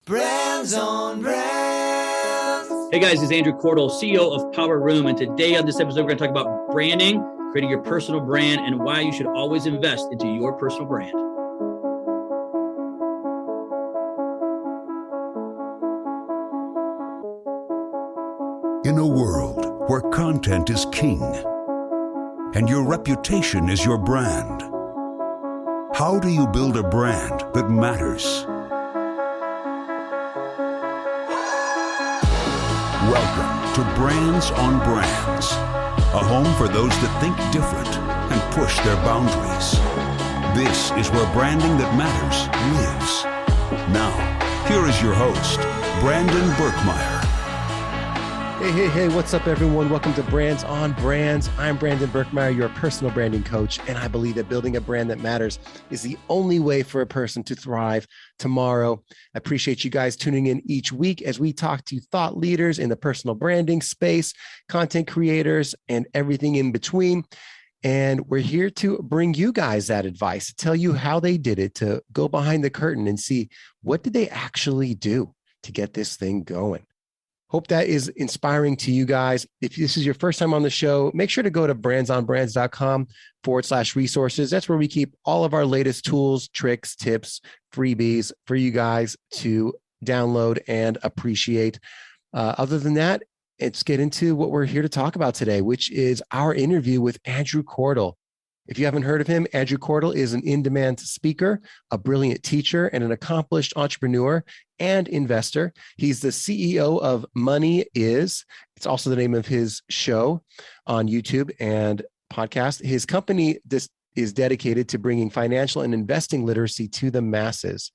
Brands on Brands. Hey guys, it's Andrew Cordle, CEO of Power Room, and today on this episode, we're going to talk about branding, creating your personal brand, and why you should always invest into your personal brand. In a world where content is king and your reputation is your brand, how do you build a brand that matters? Welcome to Brands on Brands, a home for those that think different and push their boundaries. This is where branding that matters lives. Now, here is your host, Brandon Birkmeyer. Hey, what's up, everyone? Welcome to Brands on Brands. I'm Brandon Birkmeyer, your personal branding coach, and I believe that building a brand that matters is the only way for a person to thrive tomorrow. I appreciate you guys tuning in each week as we talk to thought leaders in the personal branding space, content creators, and everything in between. And we're here to bring you guys that advice, to tell you how they did it, to go behind the curtain and see what did they actually do to get this thing going. Hope that is inspiring to you guys. If this is your first time on the show, make sure to go to brandsonbrands.com/resources. That's where we keep all of our latest tools, tricks, tips, freebies for you guys to download and appreciate. Other than that, let's get into what we're here to talk about today, which is our interview with Andrew Cordle. If you haven't heard of him, Andrew Cordle is an in-demand speaker, a brilliant teacher, and an accomplished entrepreneur and investor. He's the CEO of Money Is. It's also the name of his show on YouTube and podcast. His company is dedicated to bringing financial and investing literacy to the masses.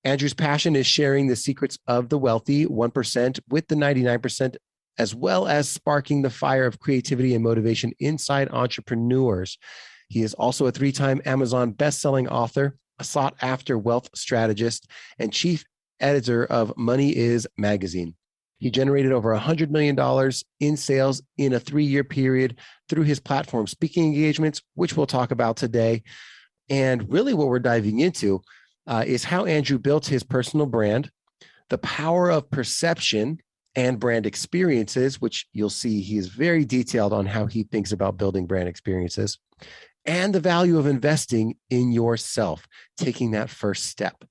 Andrew's passion is sharing the secrets of the wealthy 1% with the 99%, as well as sparking the fire of creativity and motivation inside entrepreneurs. He is also a 3-time Amazon best-selling author, a sought-after wealth strategist, and chief editor of Money Is magazine. He generated over $100 million in sales in a 3-year period through his platform speaking engagements, which we'll talk about today. And really what we're diving into is how Andrew built his personal brand, the power of perception and brand experiences, which you'll see he is very detailed on how he thinks about building brand experiences, and the value of investing in yourself, taking that first step.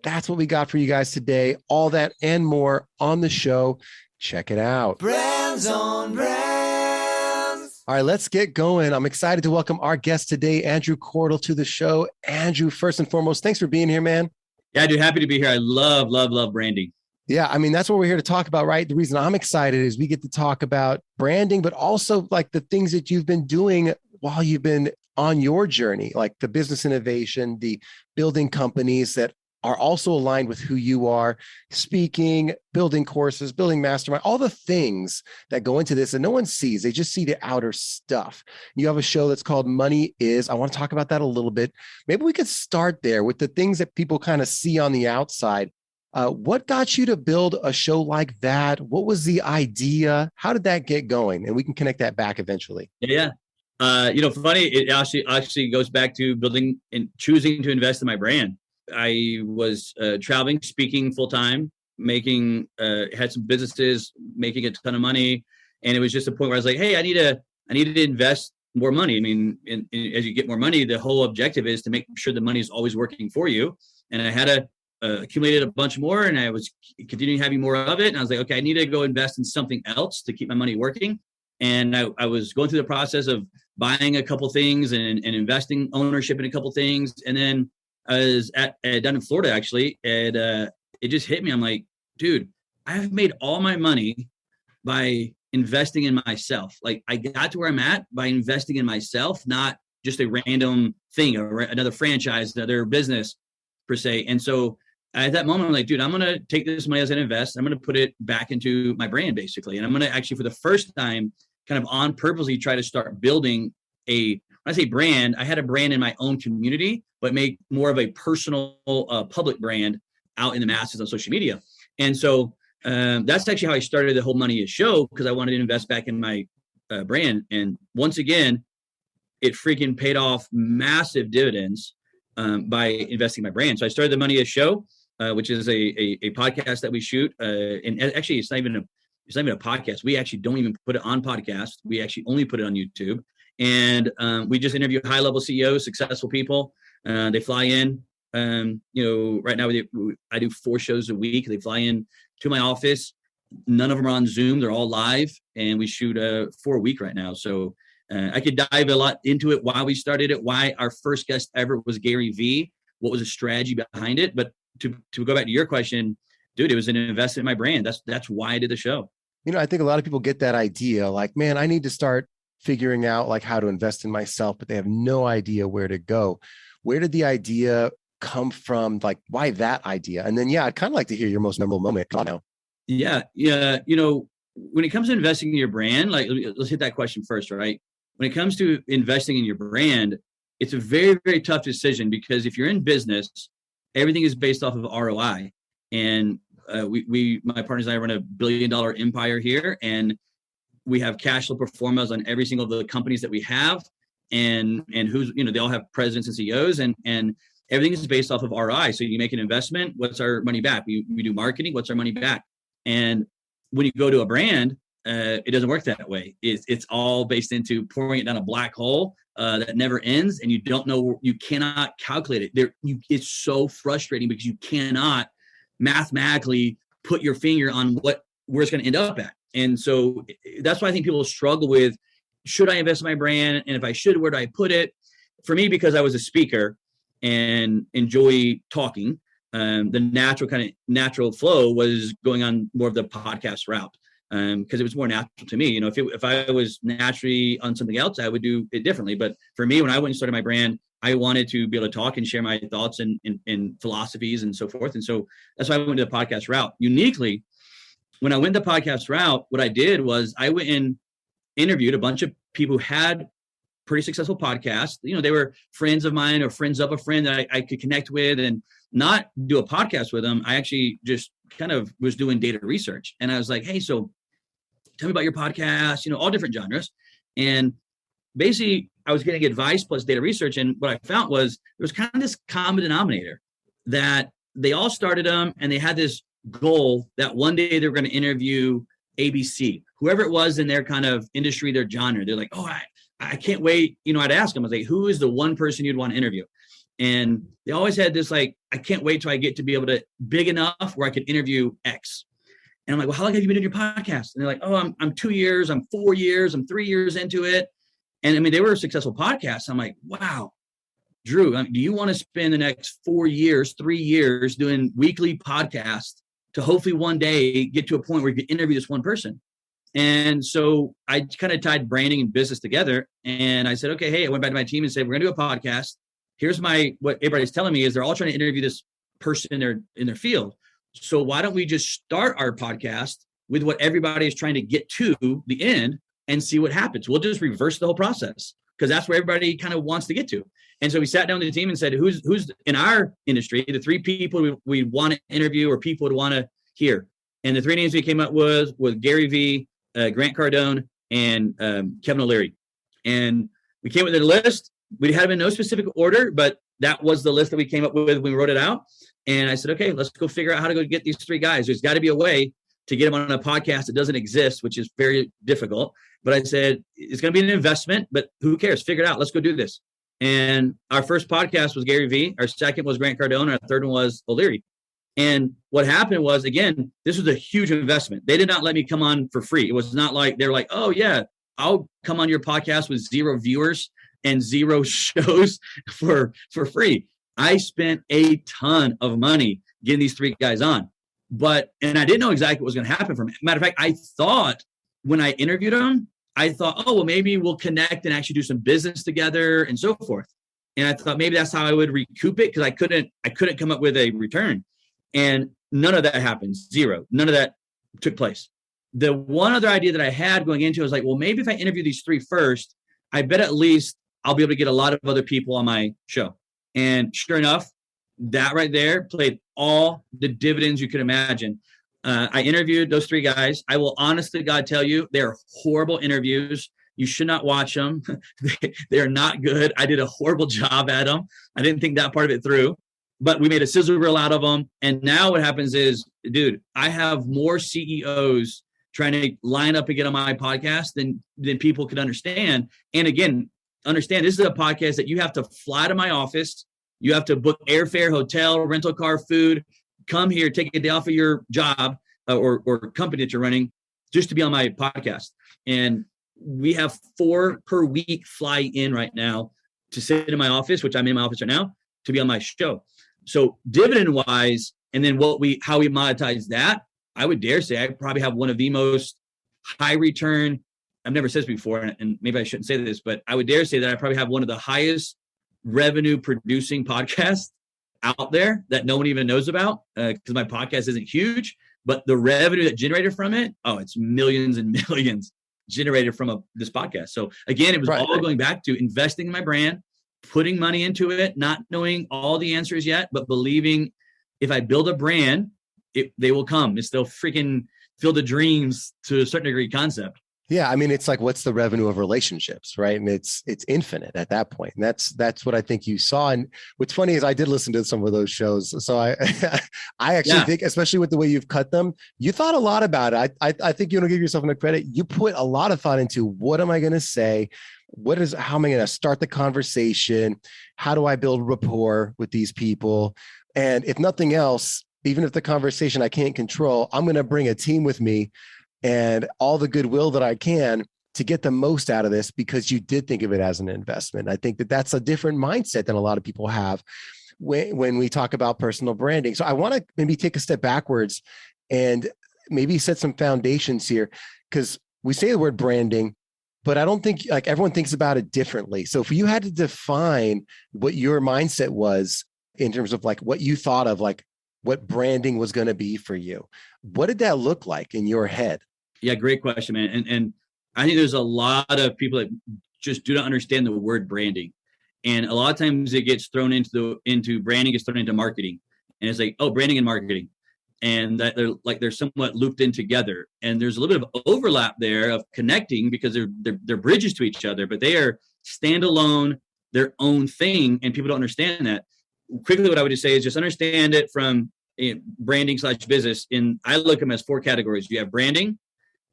That's what we got for you guys today. All that and more on the show. Check it out. Brands on Brands. All right, let's get going. I'm excited to welcome our guest today, Andrew Cordle, to the show. Andrew, first and foremost, thanks for being here, man. Yeah, dude, happy to be here. I love branding. Yeah, I mean, that's what we're here to talk about, right? The reason I'm excited is we get to talk about branding, but also like the things that you've been doing while you've been on your journey, like the business innovation, the building companies that are also aligned with who you are, speaking, building courses, building mastermind, all the things that go into this and no one sees. They just see the outer stuff. You have a show that's called Money Is. I want to talk about that a little bit. Maybe we could start there with the things that people kind of see on the outside. What got you to build a show like that? What was the idea? How did that get going? And we can connect that back eventually. Yeah. Funny, it actually goes back to building and choosing to invest in my brand. I was traveling, speaking full time, had some businesses, making a ton of money. And it was just a point where I was like, hey, I need to invest more money. I mean, as you get more money, the whole objective is to make sure the money is always working for you. And I had accumulated a bunch more, and I was continuing having more of it. And I was like, okay, I need to go invest in something else to keep my money working. And I was going through the process of buying a couple things and investing ownership in a couple things. And then I was down in Florida, actually, and it just hit me. I'm like, dude, I've made all my money by investing in myself. Like, I got to where I'm at by investing in myself, not just a random thing or another franchise, another business per se. And so at that moment, I'm like, dude, I'm going to take this money as an invest. I'm going to put it back into my brand, basically. And I'm going to actually, for the first time, kind of on purposely try to start building when I say brand, I had a brand in my own community, but make more of a personal public brand out in the masses on social media. And so that's actually how I started the whole Money Is show, because I wanted to invest back in my brand. And once again, it freaking paid off massive dividends by investing in my brand. So I started the Money Is show. which is a podcast that we shoot. And actually, it's not even a podcast. We actually don't even put it on podcast. We actually only put it on YouTube. And we just interview high-level CEOs, successful people. They fly in. Right now I do 4 shows a week. They fly in to my office. None of them are on Zoom. They're all live, and we shoot 4 a week right now. So I could dive a lot into it, why we started it, why our first guest ever was Gary Vee, what was the strategy behind it. But to go back to your question, dude, it was an investment in my brand. That's why I did the show. I think a lot of people get that idea like, man, I need to start figuring out like how to invest in myself, but they have no idea where to go. Where did the idea come from? Like, why that idea? And then, I'd kind of like to hear your most memorable moment. Yeah. When it comes to investing in your brand, like, let's hit that question first, right? When it comes to investing in your brand, it's a very, very tough decision, because if you're in business, everything is based off of ROI. And my partners and I run a $1 billion empire here, and we have cash flow performance on every single of the companies that we have, and who's, they all have presidents and CEOs, and everything is based off of ROI. So you make an investment, what's our money back? We do marketing, what's our money back? And when you go to a brand, it doesn't work that way. It's all based into pouring it down a black hole that never ends, and you don't know, you cannot calculate it. It's so frustrating because you cannot mathematically put your finger on where it's going to end up at. And so that's why I think people struggle with, should I invest in my brand? And if I should, where do I put it? For me, because I was a speaker and enjoy talking, the natural flow was going on more of the podcast route, because it was more natural to me. If I was naturally on something else, I would do it differently. But for me, when I went and started my brand, I wanted to be able to talk and share my thoughts and philosophies and so forth. And so that's why I went to the podcast route. Uniquely, when I went the podcast route, what I did was I went and interviewed a bunch of people who had pretty successful podcasts. They were friends of mine or friends of a friend that I could connect with, and not do a podcast with them. I actually just kind of was doing data research. And I was like, hey, so tell me about your podcast, all different genres. And basically I was getting advice plus data research. And what I found was there was kind of this common denominator that they all started them, and they had this goal that one day they were going to interview ABC, whoever it was in their kind of industry, their genre. They're like, oh, I can't wait. I'd ask them, I was like, who is the one person you'd want to interview? And they always had this, like, I can't wait till I get to be able to big enough where I could interview X. And I'm like, well, how long have you been in your podcast? And they're like, oh, I'm 2 years, I'm 4 years, I'm 3 years into it. And I mean, they were successful podcasts. I'm like, wow, Drew, do you want to spend the next 4 years, 3 years doing weekly podcasts to hopefully one day get to a point where you can interview this one person? And so I kind of tied branding and business together. And I said, okay, hey, I went back to my team and said, we're going to do a podcast. Here's what everybody's telling me is they're all trying to interview this person in their field. So why don't we just start our podcast with what everybody is trying to get to the end and see what happens? We'll just reverse the whole process, because that's where everybody kind of wants to get to. And so we sat down with the team and said, who's in our industry, the 3 people we want to interview or people would want to hear. And the 3 names we came up with Gary Vee, Grant Cardone, and Kevin O'Leary. And we came up with a list. We had them in no specific order, but that was the list that we came up with when we wrote it out. And I said, okay, let's go figure out how to go get these 3 guys. There's got to be a way to get them on a podcast that doesn't exist, which is very difficult. But I said, it's going to be an investment, but who cares? Figure it out. Let's go do this. And our first podcast was Gary Vee. Our second was Grant Cardone. Our third one was O'Leary. And what happened was, again, this was a huge investment. They did not let me come on for free. It was not like they're like, oh, yeah, I'll come on your podcast with 0 viewers and 0 shows for free. I spent a ton of money getting these 3 guys on. And I didn't know exactly what was going to happen from it. Matter of fact, I thought when I interviewed them, I thought, oh, well, maybe we'll connect and actually do some business together and so forth. And I thought maybe that's how I would recoup it, because I couldn't come up with a return. And none of that happened. 0. None of that took place. The one other idea that I had going into it was like, well, maybe if I interview these 3 first, I bet at least I'll be able to get a lot of other people on my show. And sure enough, that right there played all the dividends you could imagine. I interviewed those 3 guys. I will honestly, God, tell you, they're horrible interviews. You should not watch them. They're not good. I did a horrible job at them. I didn't think that part of it through. but we made a sizzle reel out of them. And now what happens is, dude, I have more CEOs trying to line up and get on my podcast than people could understand. And again, understand this is a podcast that you have to fly to my office. You have to book airfare, hotel, rental car, food, come here, take a day off of your job or company that you're running just to be on my podcast. And we have 4 per week fly in right now to sit in my office, which I'm in my office right now, to be on my show. So dividend wise, and then how we monetize that, I would dare say I probably have one of the most high return. I've never said this before, and maybe I shouldn't say this, but I would dare say that I probably have one of the highest revenue producing podcasts out there that no one even knows about because my podcast isn't huge, but the revenue that generated from it, it's millions and millions generated from this podcast. So again, it was all going back to investing in my brand, putting money into it, not knowing all the answers yet, but believing if I build a brand, they will come. It's still freaking Field of Dreams to a certain degree concept. Yeah. I mean, it's like, what's the revenue of relationships, right? And it's infinite at that point. And that's what I think you saw. And what's funny is I did listen to some of those shows. So I actually think, especially with the way you've cut them, you thought a lot about it. I think you don't give yourself enough credit. You put a lot of thought into what am I going to say? How am I going to start the conversation? How do I build rapport with these people? And if nothing else, even if the conversation I can't control, I'm going to bring a team with me and all the goodwill that I can to get the most out of this because you did think of it as an investment. I think that that's a different mindset than a lot of people have when we talk about personal branding. So I want to maybe take a step backwards and maybe set some foundations here because we say the word branding, but I don't think like everyone thinks about it differently. So if you had to define what your mindset was in terms of like what you thought of like what branding was going to be for you, what did that look like in your head? Yeah, great question, man. And I think there's a lot of people that just do not understand the word branding. And a lot of times it gets thrown into branding, gets thrown into marketing. And it's like, branding and marketing. And that they're somewhat looped in together. And there's a little bit of overlap there of connecting because they're bridges to each other, but they are standalone, their own thing. And people don't understand that. Quickly, what I would just say is just understand it from branding / business. And I look at them as 4 categories. You have branding,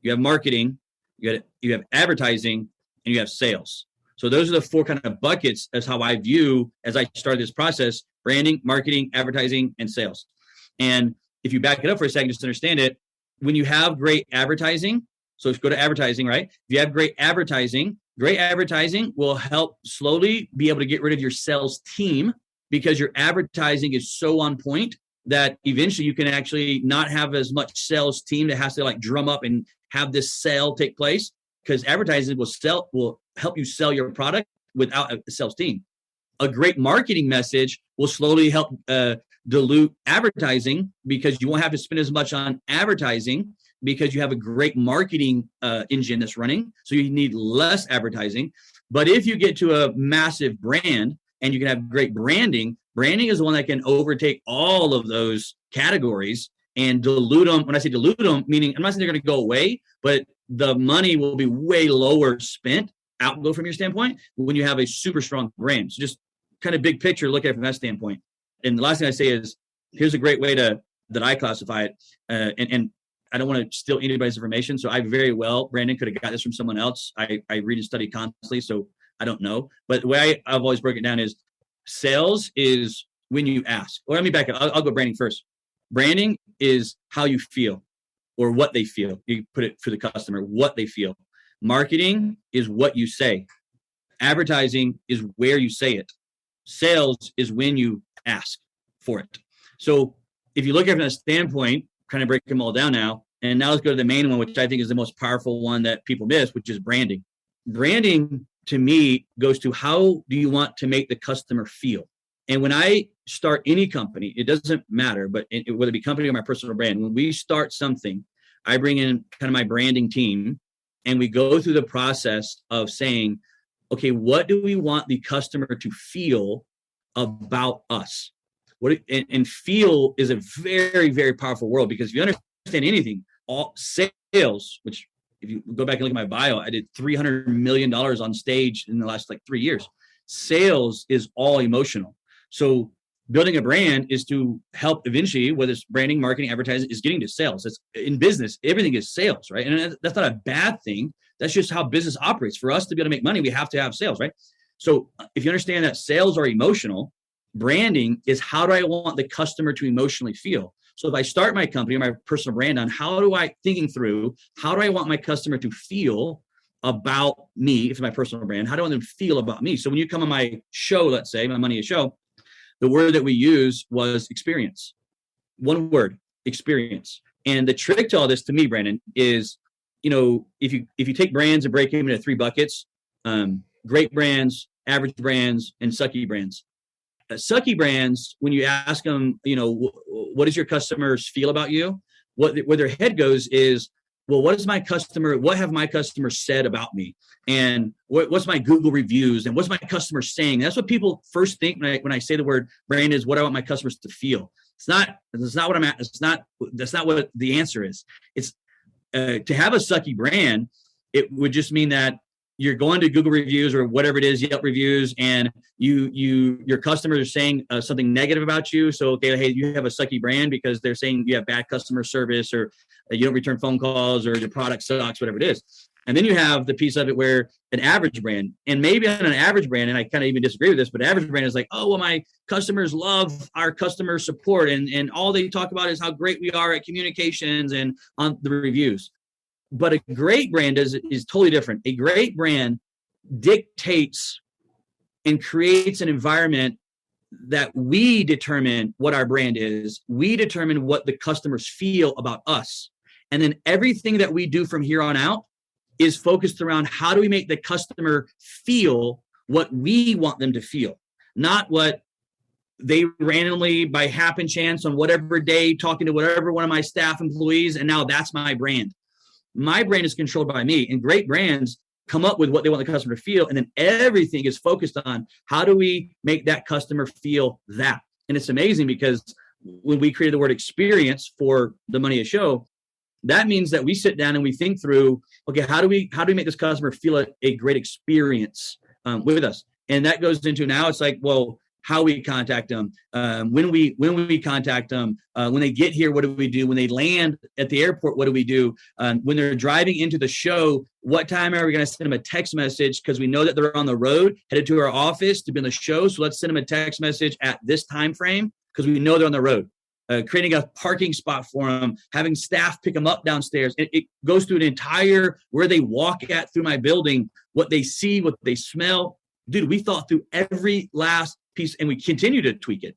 you have marketing, you have advertising, and you have sales. So those are the 4 kind of buckets as how I view as I started this process: branding, marketing, advertising, and sales. And if you back it up for a second, just understand it. When you have great advertising, so let's go to advertising, right? If you have great advertising will help slowly be able to get rid of your sales team because your advertising is so on point that eventually you can actually not have as much sales team that has to like drum up and have this sale take place because advertising will help you sell your product without a sales team. A great marketing message will slowly help dilute advertising because you won't have to spend as much on advertising because you have a great marketing engine that's running. So you need less advertising. But if you get to a massive brand and you can have great branding is the one that can overtake all of those categories and dilute them. When I say dilute them, meaning I'm not saying they're going to go away, but the money will be way lower spent outgo from your standpoint when you have a super strong brand. So just kind of big picture, look at it from that standpoint. And the last thing I say is, here's a great way that I classify it. And I don't want to steal anybody's information. So Brandon could have got this from someone else. I read and study constantly, so I don't know. But the way I've always broken it down is sales is when you ask. Or let me back up. I'll go branding first. Branding is how you feel or what they feel. You put it for the customer, what they feel. Marketing is what you say. Advertising is where you say it. Sales is when you ask for it. So if you look at it from that standpoint, kind of break them all down now. And now let's go to the main one, which I think is the most powerful one that people miss, which is branding. Branding to me goes to how do you want to make the customer feel? And when I start any company, it doesn't matter, but whether it be company or my personal brand, when we start something, I bring in kind of my branding team and we go through the process of saying, okay, what do we want the customer to feel about us? And feel is a very, very powerful word because if you understand anything, all sales, which if you go back and look at my bio, I did $300 million on stage in the last 3 years. Sales is all emotional. So building a brand is to help eventually, whether it's branding, marketing, advertising, is getting to sales. It's in business, everything is sales, right? And that's not a bad thing. That's just how business operates. For us to be able to make money, we have to have sales, right? So if you understand that sales are emotional, branding is how do I want the customer to emotionally feel? So if I start my company or my personal brand on how do I want my customer to feel about me, if it's my personal brand, how do I want them to feel about me? So when you come on my show, let's say my Money is Show, the word that we use was experience. One word, experience. And the trick to all this, to me, Brandon, is, if you take brands and break them into 3 buckets, great brands, average brands, and sucky brands. Sucky brands, when you ask them, what does your customers feel about you? Where their head goes is, well, what have my customers said about me? And what's my Google reviews? And what's my customers saying? That's what people first think when I say the word brand is what I want my customers to feel. That's not what the answer is. It's to have a sucky brand, it would just mean that you're going to Google reviews or whatever it is, Yelp reviews, and your customers are saying something negative about you. So, okay, hey, you have a sucky brand because they're saying you have bad customer service, or you don't return phone calls, or your product sucks, whatever it is. And then you have the piece of it where an average brand, and maybe on an average brand, and I kind of even disagree with this, but average brand is like, oh, well, my customers love our customer support, and all they talk about is how great we are at communications and on the reviews. But a great brand is totally different. A great brand dictates and creates an environment that we determine what our brand is. We determine what the customers feel about us. And then everything that we do from here on out is focused around how do we make the customer feel what we want them to feel, not what they randomly, by happen chance on whatever day, talking to whatever one of my staff employees, and now that's my brand. My brand is controlled by me, and great brands come up with what they want the customer to feel. And then everything is focused on how do we make that customer feel that. And it's amazing because when we created the word experience for the Money is Show, that means that we sit down and we think through, okay, how do we make this customer feel a great experience with us? And that goes into, now it's like, well, how we contact them, when we contact them, when they get here, what do we do? When they land at the airport, what do we do? When they're driving into the show, what time are we going to send them a text message? Because we know that they're on the road, headed to our office to be in the show. So let's send them a text message at this time frame because we know they're on the road. Creating a parking spot for them, having staff pick them up downstairs. It goes through an entire, where they walk at through my building, what they see, what they smell. Dude, we thought through every last piece, and we continue to tweak it.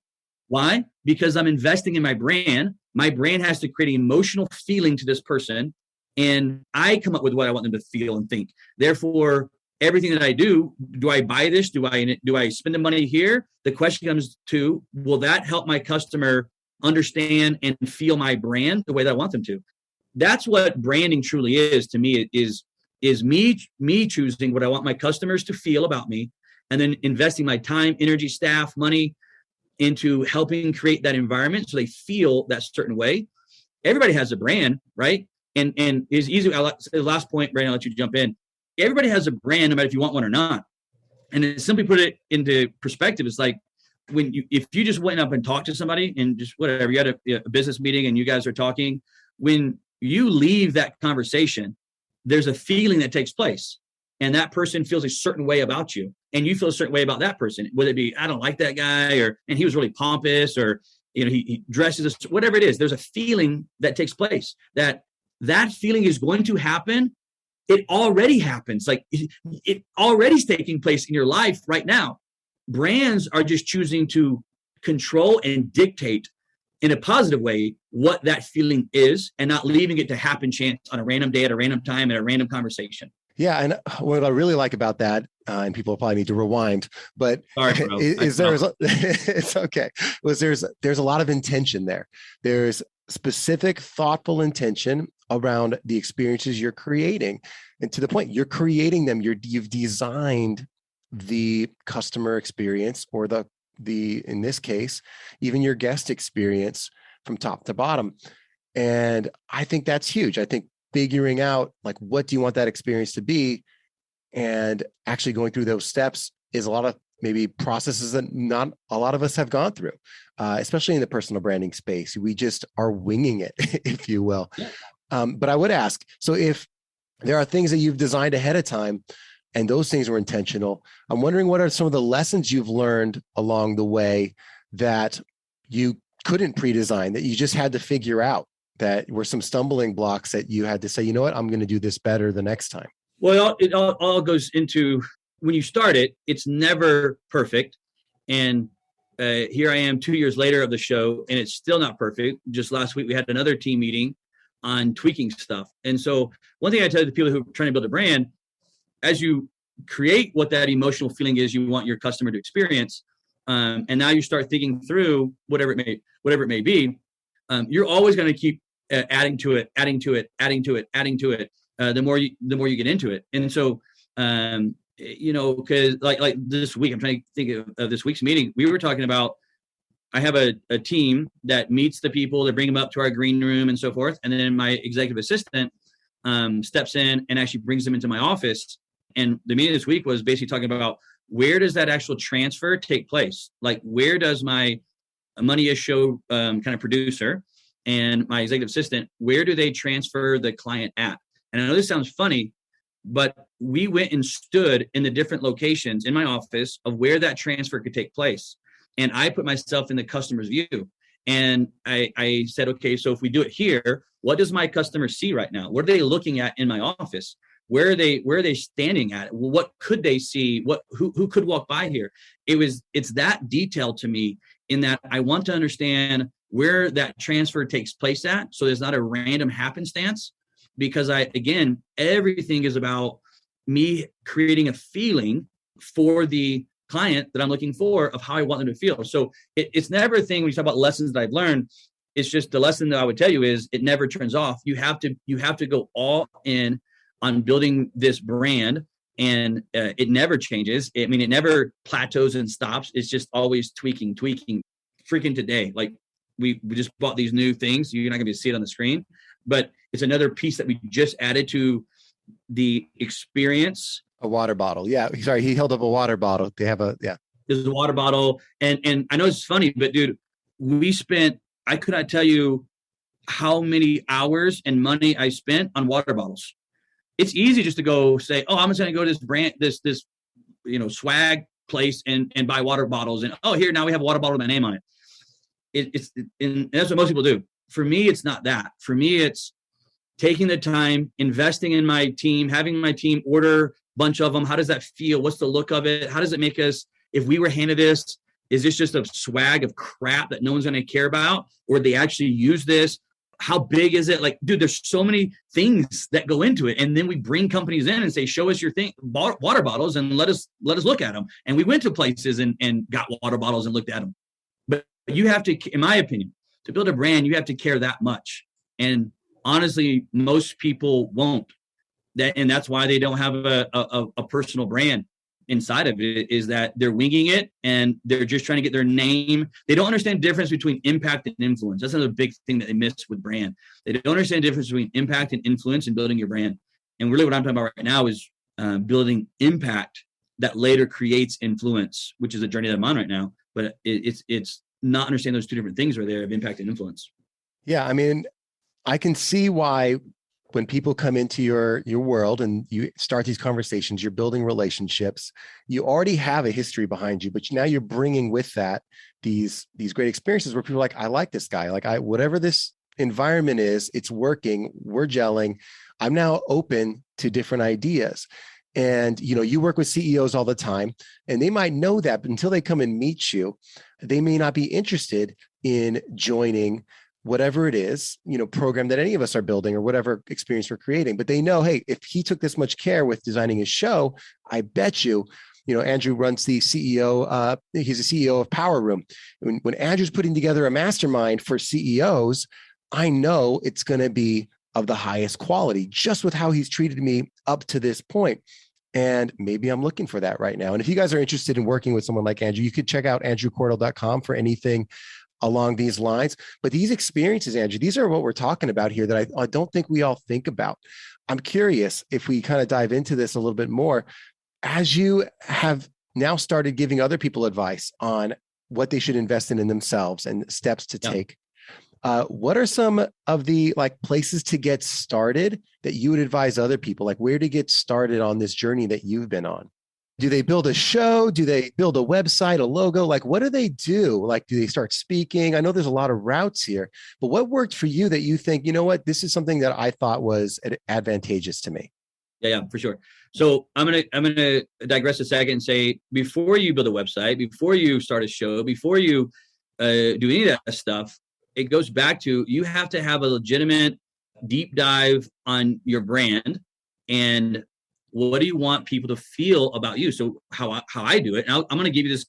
Why? Because I'm investing in my brand. My brand has to create an emotional feeling to this person, and I come up with what I want them to feel and think. Therefore, everything that I do I buy this? Do I spend the money here? The question comes to, will that help my customer understand and feel my brand the way that I want them to? That's what branding truly is to me. Is me choosing what I want my customers to feel about me, and then investing my time, energy, staff, money into helping create that environment so they feel that certain way. Everybody has a brand, right? And it's easy. I'll say the last point, Brandon, I'll let you jump in. Everybody has a brand, no matter if you want one or not. And to simply put it into perspective, it's like if you just went up and talked to somebody and just whatever, you had a business meeting and you guys are talking, when you leave that conversation, there's a feeling that takes place. And that person feels a certain way about you, and you feel a certain way about that person, whether it be, I don't like that guy, and he was really pompous, or, he dresses, whatever it is. There's a feeling that takes place. That feeling is going to happen. It already happens. Like it already is taking place in your life right now. Brands are just choosing to control and dictate in a positive way what that feeling is, and not leaving it to happen chance on a random day at a random time at a random conversation. Yeah, and what I really like about that, and people probably need to rewind, but it's okay. There's a lot of intention there. There's specific, thoughtful intention around the experiences you're creating, and to the point, you're creating them. You've designed the customer experience, or the in this case, even your guest experience from top to bottom. And I think that's huge. I think figuring out, like, what do you want that experience to be, and actually going through those steps is a lot of maybe processes that not a lot of us have gone through, especially in the personal branding space. We just are winging it, if you will. Yeah. But I would ask, so if there are things that you've designed ahead of time and those things were intentional, I'm wondering what are some of the lessons you've learned along the way that you couldn't pre-design, that you just had to figure out, that were some stumbling blocks that you had to say, you know what, I'm going to do this better the next time? Well, it all goes into when you start it, it's never perfect. And here I am 2 years later of the show, and it's still not perfect. Just last week, we had another team meeting on tweaking stuff. And so one thing I tell the people who are trying to build a brand, as you create what that emotional feeling is you want your customer to experience, and now you start thinking through whatever it may be, you're always going to keep adding to it. The more you get into it. And so, because like this week, I'm trying to think of this week's meeting. We were talking about, I have a team that meets the people, that bring them up to our green room and so forth. And then my executive assistant steps in and actually brings them into my office. And the meeting this week was basically talking about, where does that actual transfer take place? Like, where does my money show kind of producer and my executive assistant, where do they transfer the client at? And I know this sounds funny, but we went and stood in the different locations in my office of where that transfer could take place. And I put myself in the customer's view. And I said, okay, so if we do it here, what does my customer see right now? What are they looking at in my office? Where are they standing at? What could they see? Who could walk by here? It's that detailed to me, in that I want to understand where that transfer takes place at. So there's not a random happenstance, because everything is about me creating a feeling for the client that I'm looking for, of how I want them to feel. So it's never a thing when you talk about lessons that I've learned. It's just, the lesson that I would tell you is, it never turns off. You have to go all in on building this brand, and it never changes. It never plateaus and stops. It's just always tweaking. Freaking today, like we just bought these new things. You're not gonna be able to see it on the screen, but it's another piece that we just added to the experience. A water bottle. Yeah. Sorry. He held up a water bottle. They have This is a water bottle. And I know it's funny, but dude, I could not tell you how many hours and money I spent on water bottles. It's easy just to go say, oh, I'm just going to go to this brand, this swag place and buy water bottles. And here, now we have a water bottle with my name on it. And that's what most people do. For me, it's not that. For me, it's taking the time, investing in my team, having my team order a bunch of them. How does that feel? What's the look of it? How does it make us, if we were handed this, is this just a swag of crap that no one's going to care about? Or they actually use this? How big is it? Like, dude, there's so many things that go into it. And then we bring companies in and say, show us your water bottles, and let us look at them. And we went to places and got water bottles and looked at them. But you have to, in my opinion, to build a brand, you have to care that much. And honestly, most people won't. And that's why they don't have a personal brand inside of it, is that they're winging it and they're just trying to get their name. They don't understand the difference between impact and influence. That's another big thing that they miss with brand. They don't understand the difference between impact and influence in building your brand. And really what I'm talking about right now is building impact that later creates influence, which is a journey that I'm on right now. But it's not understanding those two different things right there, of impact and influence. Yeah. I mean, I can see why when people come into your world and you start these conversations, you're building relationships, you already have a history behind you, but now you're bringing with that these great experiences where people are like, I like this guy, like whatever this environment is, it's working, we're gelling. I'm now open to different ideas. And, you work with CEOs all the time, and they might know that, but until they come and meet you, they may not be interested in joining whatever it is, program that any of us are building or whatever experience we're creating. But they know, hey, if he took this much care with designing his show, I bet you, Andrew runs the CEO, he's a CEO of Power Room. When Andrew's putting together a mastermind for CEOs, I know it's going to be of the highest quality, just with how he's treated me up to this point. And maybe I'm looking for that right now. And if you guys are interested in working with someone like Andrew, you could check out andrewcordle.com for anything along these lines. But these experiences, Andrew, these are what we're talking about here that I don't think we all think about. I'm curious if we kind of dive into this a little bit more. As you have now started giving other people advice on what they should invest in themselves and steps to take. What are some of the like places to get started that you would advise other people, like where to get started on this journey that you've been on? Do they build a show? Do they build a website, a logo? Like, what do they do? Like, do they start speaking? I know there's a lot of routes here, but what worked for you that you think, you know what, this is something that I thought was advantageous to me? Yeah, for sure. So I'm gonna digress a second and say, before you build a website, before you start a show, before you do any of that stuff, it goes back to, you have to have a legitimate deep dive on your brand and what do you want people to feel about you. So how I do it, and I'm going to give you this.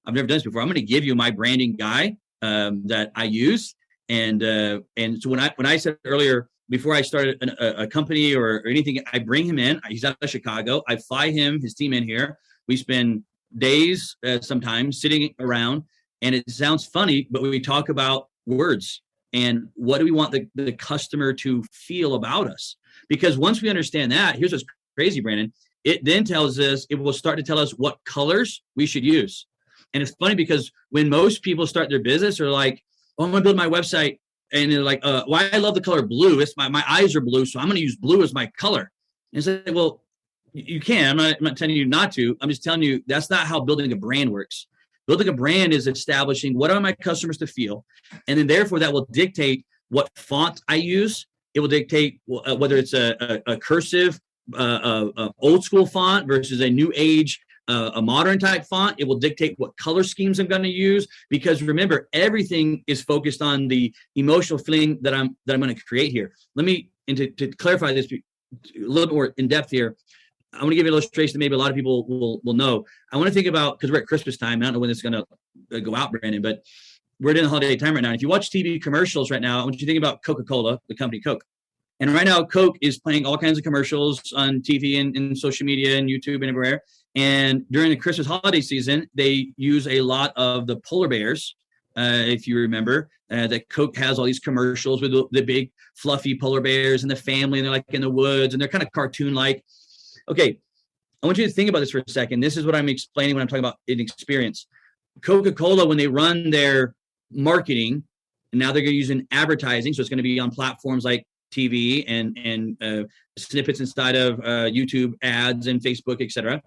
I've never done this before. I'm going to give you my branding guy that I use, and so when I said earlier, before I started a company or anything, I bring him in. He's out of Chicago. I fly his team in here. We spend days sometimes sitting around, and it sounds funny, but we talk about words and what do we want the customer to feel about us. Because once we understand that, here's what's crazy, Brandon, it then tells us, it will start to tell us what colors we should use. And it's funny because when most people start their business, they're like, oh, I'm gonna build my website, and they're like, why I love the color blue, it's my eyes are blue, so I'm gonna use blue as my color. And say, well, you can. I'm not telling you not to. I'm just telling you that's not how building a brand works. Building a brand is establishing what are my customers to feel, and then therefore that will dictate what font I use. It will dictate whether it's a cursive, old school font versus a new age, a modern type font. It will dictate what color schemes I'm going to use, because remember, everything is focused on the emotional feeling that I'm going to create here. Let me, and to clarify this a little bit more in depth here, I want to give you an illustration that maybe a lot of people will know. I want to think about, because we're at Christmas time. I don't know when it's going to go out, Brandon, but we're in the holiday time right now. And if you watch TV commercials right now, I want you to think about Coca-Cola, the company Coke. And right now, Coke is playing all kinds of commercials on TV and social media and YouTube and everywhere. And during the Christmas holiday season, they use a lot of the polar bears. If you remember, that Coke has all these commercials with the big fluffy polar bears and the family, and they're like in the woods, and they're kind of cartoon-like. Okay, I want you to think about this for a second. This is what I'm explaining when I'm talking about an experience. Coca-Cola, when they run their marketing, and now they're going to use in advertising, so it's going to be on platforms like TV and snippets inside of YouTube ads and Facebook, etc.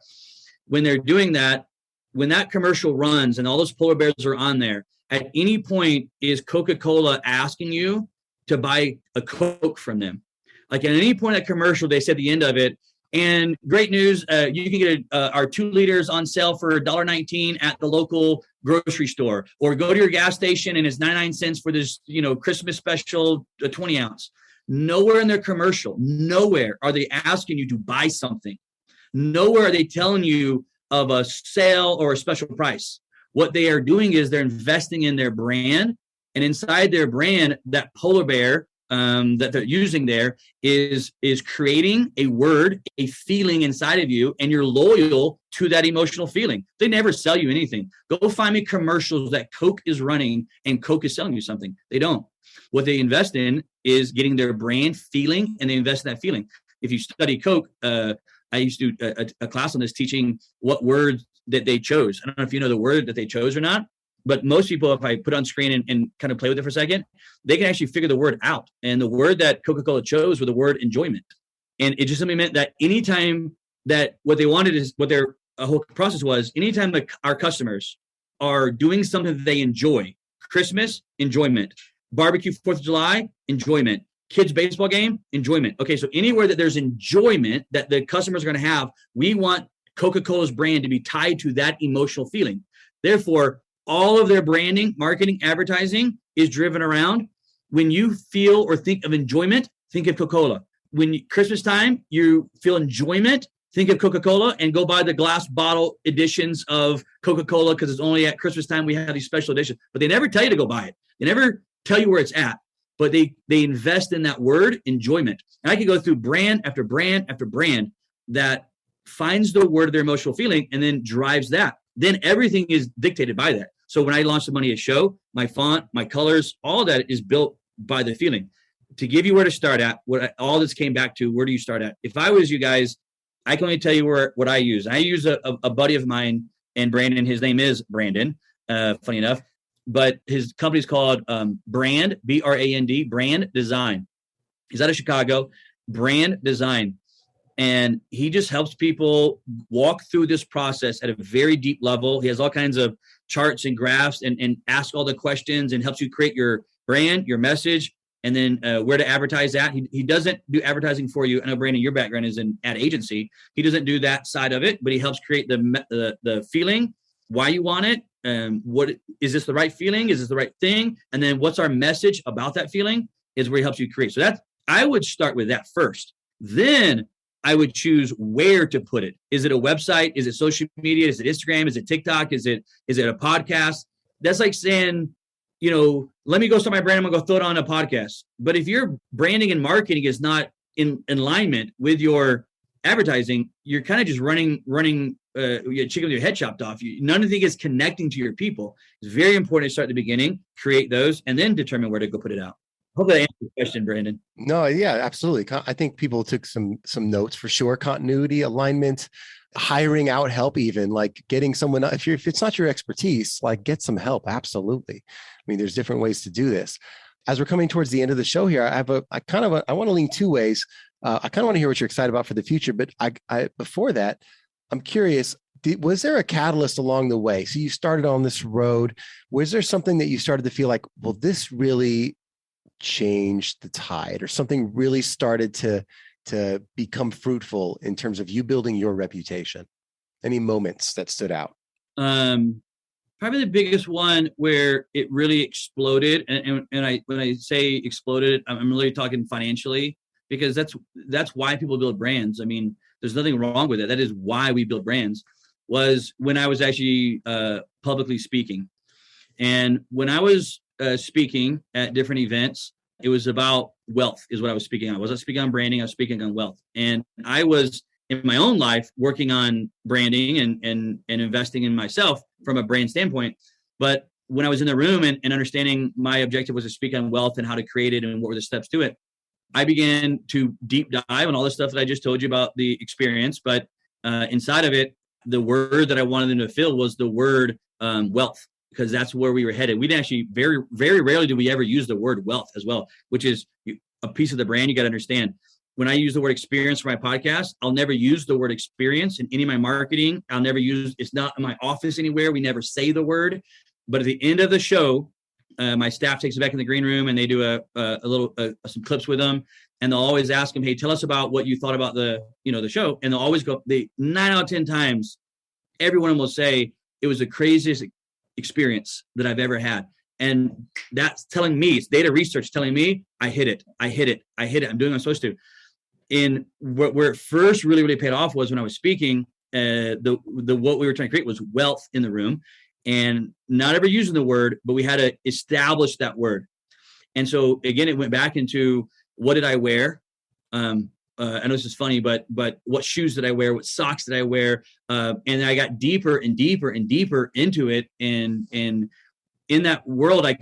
When they're doing that, when that commercial runs and all those polar bears are on there, at any point is Coca-Cola asking you to buy a Coke from them? Like at any point in that commercial, they say at the end of it, and great news, you can get our 2 liters on sale for $1.19 at the local grocery store, or go to your gas station and it's 99 cents for this, Christmas special 20 ounce. Nowhere in their commercial, nowhere are they asking you to buy something. Nowhere are they telling you of a sale or a special price. What they are doing is they're investing in their brand, and inside their brand, that polar bear that they're using there is creating a word, a feeling inside of you, and you're loyal to that emotional feeling. They never sell you anything. Go find me commercials that Coke is running and Coke is selling you something. They don't. What they invest in is getting their brand feeling, and they invest in that feeling. If you study Coke, I used to do a class on this, teaching what words that they chose. I don't know if you know the word that they chose or not, but most people, if I put on screen and kind of play with it for a second, they can actually figure the word out. And the word that Coca-Cola chose was the word enjoyment. And it just simply meant that anytime that what they wanted is what their whole process was, anytime that our customers are doing something that they enjoy, Christmas, enjoyment, barbecue, 4th of July, enjoyment, kids baseball game, enjoyment. Okay, so anywhere that there's enjoyment that the customers are going to have, we want Coca-Cola's brand to be tied to that emotional feeling. Therefore, all of their branding, marketing, advertising is driven around, when you feel or think of enjoyment, think of Coca-Cola. When Christmas time, you feel enjoyment, think of Coca-Cola, and go buy the glass bottle editions of Coca-Cola, because it's only at Christmas time we have these special editions. But they never tell you to go buy it. They never tell you where it's at. But they invest in that word, enjoyment. And I can go through brand after brand after brand that finds the word of their emotional feeling and then drives that. Then everything is dictated by that. So when I launched the Money is Show, my font, my colors, all that is built by the feeling. To give you where to start at, all this came back to, where do you start at? If I was you guys, I can only tell you what I use. I use a buddy of mine And Brandon, his name is Brandon, funny enough, but his company's called Brand, B-R-A-N-D, Brand Design. He's out of Chicago, Brand Design. And he just helps people walk through this process at a very deep level. He has all kinds of charts and graphs and asks all the questions and helps you create your brand, your message, and then where to advertise at. He doesn't do advertising for you. I know, Brandon, your background is in ad agency. He doesn't do that side of it, but he helps create the feeling, why you want it, what is this the right feeling? Is this the right thing? And then what's our message about that feeling is where he helps you create. So that's, I would start with that first. Then I would choose where to put it. Is it a website? Is it social media? Is it Instagram? Is it TikTok? Is it a podcast? That's like saying, let me go start my brand. I'm gonna go throw it on a podcast. But if your branding and marketing is not in alignment with your advertising, you're kind of just running chicken with your head chopped off. None of it is connecting to your people. It's very important to start at the beginning, create those, and then determine where to go put it out. Hope that answers the question, Brandon. No, yeah, absolutely. I think people took some notes for sure. Continuity, alignment, hiring out help, even like getting someone, if it's not your expertise, like get some help. Absolutely. I mean, there's different ways to do this. As we're coming towards the end of the show here, I want to lean two ways. I kind of want to hear what you're excited about for the future, but before that, I'm curious, was there a catalyst along the way? So you started on this road. Was there something that you started to feel like, well, this really changed the tide, or something really started to become fruitful in terms of you building your reputation? Any moments that stood out? Probably the biggest one where it really exploded. And when I say exploded, I'm really talking financially, because that's why people build brands. I mean, there's nothing wrong with it. That is why we build brands. Was when I was actually publicly speaking. And when I was speaking at different events, it was about wealth is what I was speaking on. I wasn't speaking on branding, I was speaking on wealth. And I was in my own life working on branding and investing in myself from a brand standpoint. But when I was in the room and understanding my objective was to speak on wealth and how to create it and what were the steps to it, I began to deep dive on all the stuff that I just told you about the experience. But inside of it, the word that I wanted them to fill was the word wealth, because that's where we were headed. We'd actually very, very rarely do we ever use the word wealth as well, which is a piece of the brand you got to understand. When I use the word experience for my podcast, I'll never use the word experience in any of my marketing. I'll never use, it's not in my office anywhere. We never say the word. But at the end of the show, my staff takes it back in the green room and they do some clips with them. And they'll always ask them, hey, tell us about what you thought about the show. And they'll always go, 9 out of 10 times, every one of them will say, it was the craziest experience that I've ever had. And that's telling me, it's data research telling me, I hit it. I'm doing what I'm supposed to. And where it first really, really paid off was when I was speaking, what we were trying to create was wealth in the room, and not ever using the word, but we had to establish that word. And so again, it went back into, what did I wear? I know this is funny, but what shoes did I wear? What socks did I wear? And I got deeper and deeper and deeper into it. And in that world, I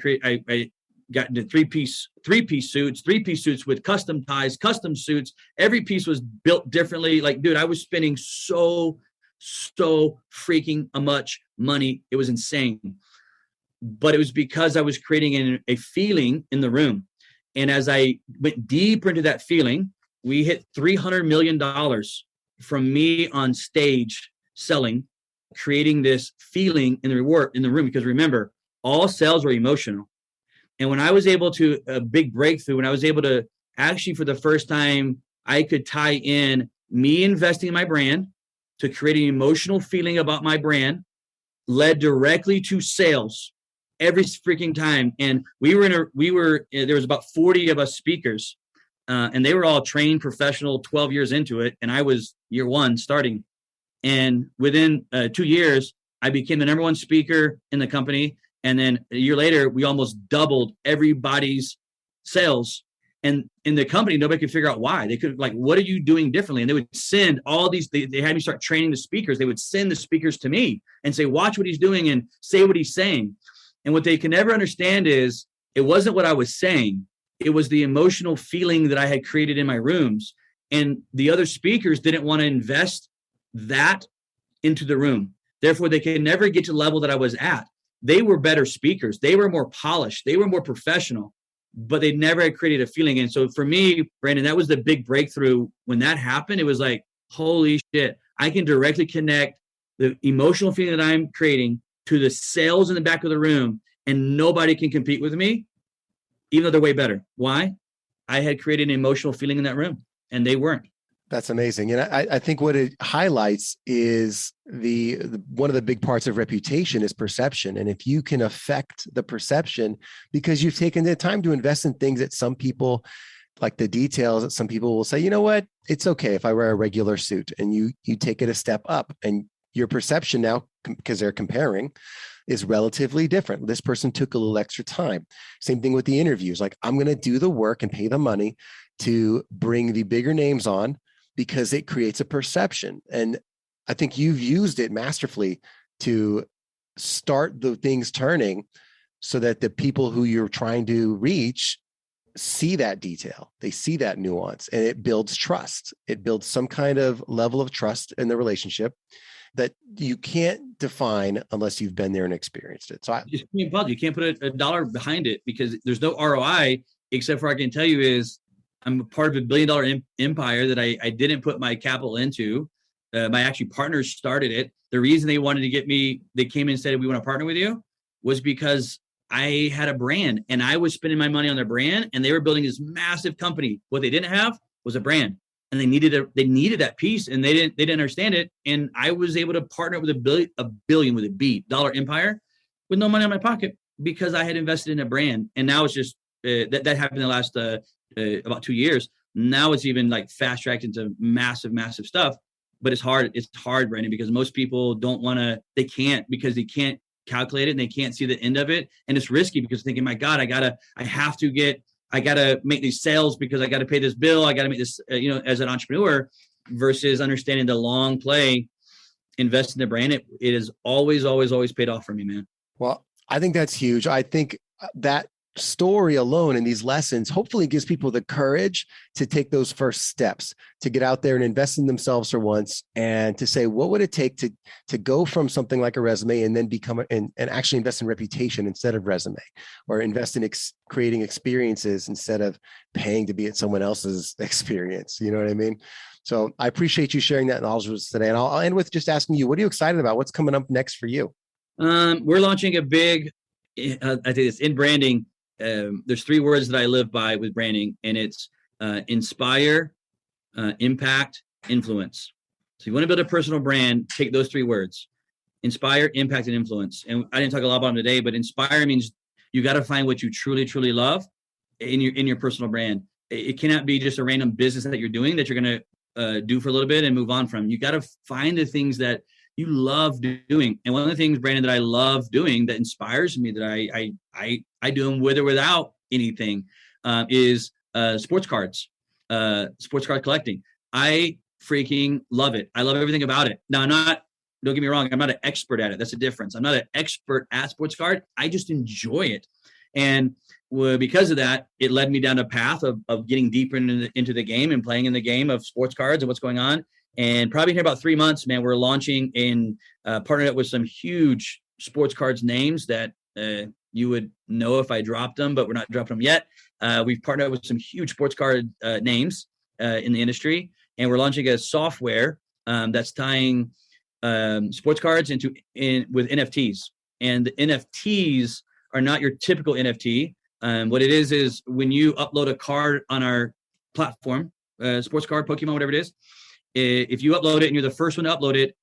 got into three-piece suits with custom ties, custom suits. Every piece was built differently. Like, dude, I was spending so freaking much money. It was insane. But it was because I was creating a feeling in the room. And as I went deeper into that feeling, we hit $300 million from me on stage selling, creating this feeling in the room. Because remember, all sales are emotional. And when I was able to, a big breakthrough, when I was able to actually, for the first time, I could tie in me investing in my brand to create an emotional feeling about my brand, led directly to sales every freaking time. And there was about 40 of us speakers, and they were all trained professional, 12 years into it. And I was year one starting. And within 2 years, I became the number one speaker in the company. And then a year later, we almost doubled everybody's sales. And in the company, nobody could figure out why. They could, like, what are you doing differently? And they would send all these, they had me start training the speakers. They would send the speakers to me and say, watch what he's doing and say what he's saying. And what they can never understand is it wasn't what I was saying. It was the emotional feeling that I had created in my rooms. And the other speakers didn't want to invest that into the room. Therefore, they can never get to the level that I was at. They were better speakers. They were more polished. They were more professional, but they never had created a feeling. And so for me, Brandon, that was the big breakthrough. When that happened, it was like, holy shit, I can directly connect the emotional feeling that I'm creating to the sales in the back of the room, and nobody can compete with me, even though they're way better. Why? I had created an emotional feeling in that room, and they weren't. That's amazing. And I think what it highlights is the one of the big parts of reputation is perception. And if you can affect the perception because you've taken the time to invest in things that some people, like the details, that some people will say, you know what, it's okay if I wear a regular suit, and you take it a step up, and your perception now, because they're comparing, is relatively different. This person took a little extra time. Same thing with the interviews. Like, I'm going to do the work and pay the money to bring the bigger names on, because it creates a perception. And I think you've used it masterfully to start the things turning so that the people who you're trying to reach see that detail. They see that nuance, and it builds trust. It builds some kind of level of trust in the relationship that you can't define unless you've been there and experienced it. So you can't put a dollar behind it, because there's no ROI, except for I can tell you is I'm a part of $1 billion empire that I didn't put my capital into. My actually partners started it. The reason they wanted to get me, they came in and said, we want to partner with you, was because I had a brand and I was spending my money on their brand, and they were building this massive company. What they didn't have was a brand, and they needed that piece, and they didn't understand it. And I was able to partner with a billion with a B dollar empire with no money in my pocket, because I had invested in a brand. And now it's just that happened in the last about 2 years. Now it's even like fast tracked into massive stuff. But it's hard, Brandon, because most people don't want to, they can't, because they can't calculate it and they can't see the end of it. And it's risky, because thinking, my God, I gotta make these sales because I got to pay this bill. I got to make this, as an entrepreneur, versus understanding the long play, invest in the brand. It has always paid off for me, man. Well, I think that's huge. I think that story alone and these lessons hopefully gives people the courage to take those first steps, to get out there and invest in themselves for once, and to say, what would it take to go from something like a resume and then become and actually invest in reputation instead of resume, or invest in creating experiences instead of paying to be at someone else's experience. You know what I mean? So I appreciate you sharing that knowledge with us today. And I'll end with just asking you, what are you excited about? What's coming up next for you? We're launching a big, I think it's in branding. There's 3 words that I live by with branding, and it's inspire, impact, influence. So you want to build a personal brand, take those 3 words: inspire, impact, and influence. And I didn't talk a lot about them today, but inspire means you got to find what you truly love in your personal brand. It cannot be just a random business that you're doing that you're going to do for a little bit and move on from. You got to find the things that you love doing. And one of the things, Brandon, that I love doing, that inspires me, that I do them with or without anything, is sports cards, sports card collecting. I freaking love it. I love everything about it. Now, don't get me wrong, I'm not an expert at it. That's the difference. I'm not an expert at sports card. I just enjoy it. And because of that, it led me down a path of getting deeper into the game and playing in the game of sports cards and what's going on. And probably in about 3 months, man, we're launching in partnered up with some huge sports cards names that you would know if I dropped them, but we're not dropping them yet. We've partnered up with some huge sports card names in the industry, and we're launching a software that's tying sports cards with NFTs. And the NFTs are not your typical NFT. What it is when you upload a card on our platform, sports card, Pokemon, whatever it is, if you upload it and you're the first one to upload it,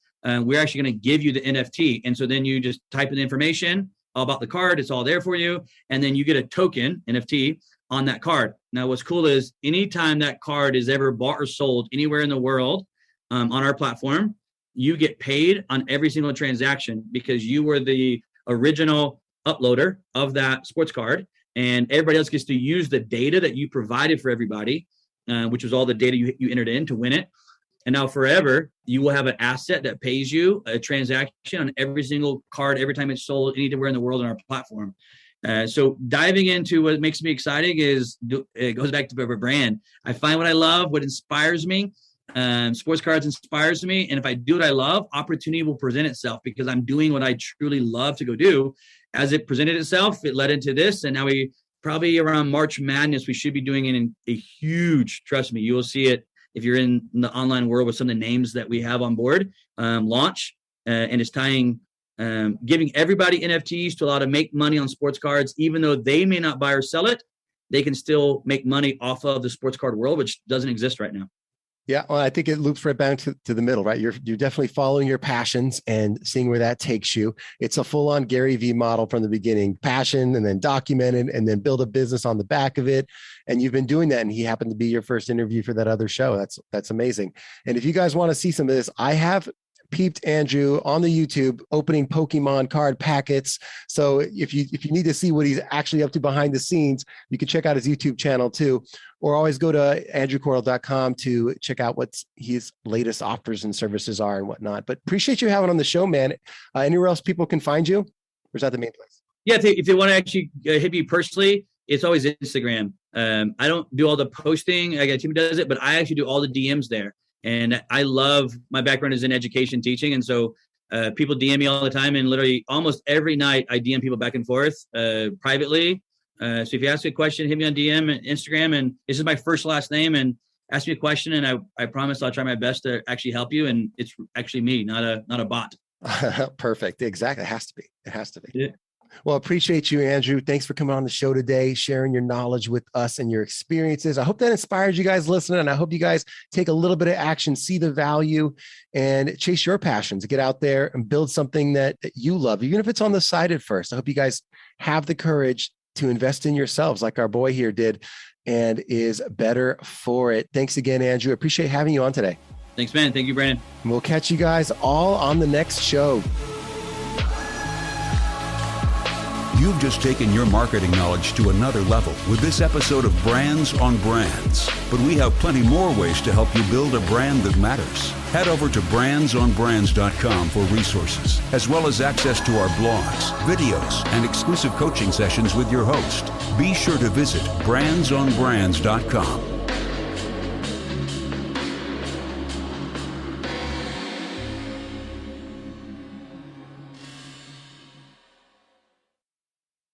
we're actually going to give you the NFT. And so then you just type in the information all about the card. It's all there for you. And then you get a token, NFT, on that card. Now, what's cool is anytime that card is ever bought or sold anywhere in the world on our platform, you get paid on every single transaction, because you were the original uploader of that sports card. And everybody else gets to use the data that you provided for everybody, which was all the data you entered in to win it. And now forever, you will have an asset that pays you a transaction on every single card, every time it's sold anywhere in the world on our platform. So diving into what makes me exciting is, it goes back to our brand. I find what I love, what inspires me Sports cards inspires me. And if I do what I love, opportunity will present itself because I'm doing what I truly love to go do. As it presented itself, it led into this. And now we probably around March Madness, we should be doing it in a huge, trust me, you will see it if you're in the online world with some of the names that we have on board, launch. And it's tying, giving everybody NFTs to allow to make money on sports cards, even though they may not buy or sell it, they can still make money off of the sports card world, which doesn't exist right now. Yeah, well, I think it loops right back to the middle, right? You're definitely following your passions and seeing where that takes you. It's a full-on Gary V model from the beginning, passion and then documented and then build a business on the back of it. And you've been doing that. And he happened to be your first interview for that other show. That's amazing. And if you guys want to see some of this, I have peeped Andrew on the YouTube opening Pokemon card packets. So if you need to see what he's actually up to behind the scenes, you can check out his YouTube channel too, or always go to andrewcordle.com to check out what his latest offers and services are and whatnot. But appreciate you having on the show, man. Anywhere else people can find you? Or is that the main place? Yeah, if they want to actually hit me personally, it's always Instagram. I don't do all the posting. I got a team that does it, but I actually do all the DMs there. And I love, my background is in education teaching. And so people DM me all the time, and literally almost every night I DM people back and forth privately. So if you ask me a question, hit me on DM and Instagram, and this is my first last name, and ask me a question. And I promise I'll try my best to actually help you. And it's actually me, not a bot. Perfect. Exactly. It has to be. It has to be. Yeah. Well, appreciate you, Andrew. Thanks for coming on the show today, sharing your knowledge with us and your experiences. I hope that inspires you guys listening. And I hope you guys take a little bit of action, see the value, and chase your passions. Get out there and build something that you love, even if it's on the side at first. I hope you guys have the courage to invest in yourselves like our boy here did and is better for it. Thanks again, Andrew. Appreciate having you on today. Thanks, man. Thank you, Brandon. And we'll catch you guys all on the next show. You've just taken your marketing knowledge to another level with this episode of Brands on Brands. But we have plenty more ways to help you build a brand that matters. Head over to brandsonbrands.com for resources, as well as access to our blogs, videos, and exclusive coaching sessions with your host. Be sure to visit brandsonbrands.com.